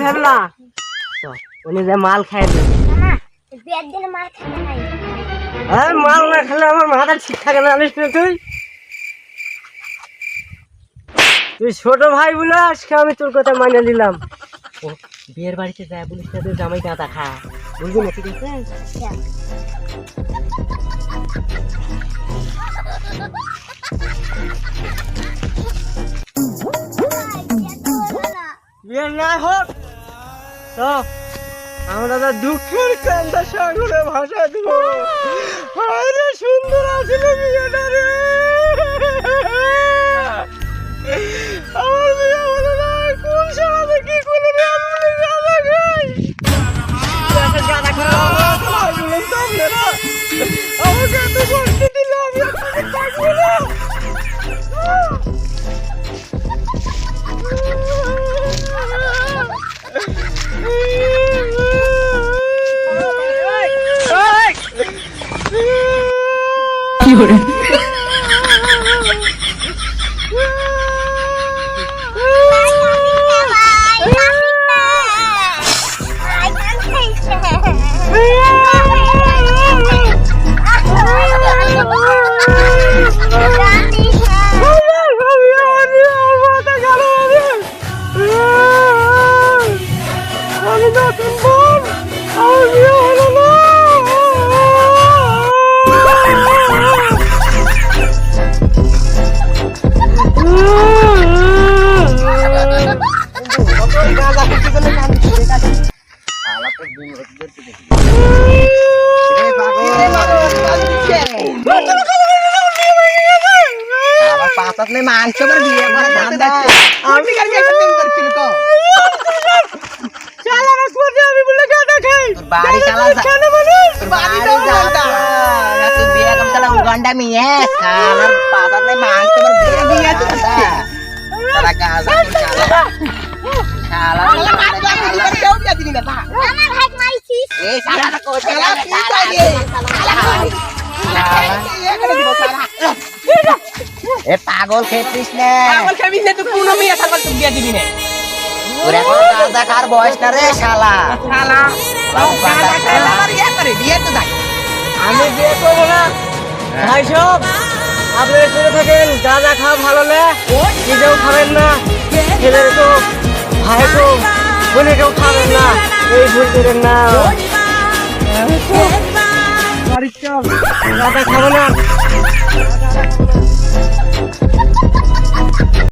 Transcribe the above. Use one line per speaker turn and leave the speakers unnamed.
ভেবে না উনি যে মাল খাই মাল না খেলে আমার মাথা ঠিক থাকে না জানিস না তুই তুই ছোট ভাই বলে আজকে আমি তোর কথা মানে নিলাম বিয়ের বাড়িতে যায় বলিস না তুই জামাই গাঁদা খা বুঝলি না ঠিক আছে বিয়ে না হোক তো আমরা তো দুঃখের কান্দা সাগরে ভাষা দিব আরে সুন্দর আছিল বিয়েটা রে আমার বিয়ে হলো না কোন সমাজে কি করে রে আমি গাঁদা খাই গাঁদা খাই আমাকে এত কষ্ট দিল আমি আপনাকে থাকবো না কি করে মাংস বিয়ে করে ধান্দা আমি কালকে একটা প্রেম করছিল তো শালা না কোজে আমি বলে গাঁদা খাই বাড়ি শালা কেন বলে বাড়ি যাওয়া না তুই বিয়ে করতে শালা উগান্ডা মিয়ে শালার পাতাতে মাংস বিয়ে তো শালা গাঁদা শালা শালা কেউ দিবি না আমার হাত মাইছিস এই শালা কোজে শালা কি করে এ পাগল খেতিস না পাগল খাবিস না তুই কোন মিয়া ছাগল তুই বিয়া দিবি না ওরে কোন গাঁদা খার বয়স না রে শালা শালা গাঁদা শালা আর ইয়া করে বিয়ে তো দেখ আমি বিয়ে করব না ভাই সব আপনারা শুনে থাকেন গাঁদা খাওয়া ভালো না নিজেও খাবেন না ছেলের তো ভাই তো বোনেকেও খাবেন না এই ভুল করেন না বাড়ি চল গাঁদা খাবো না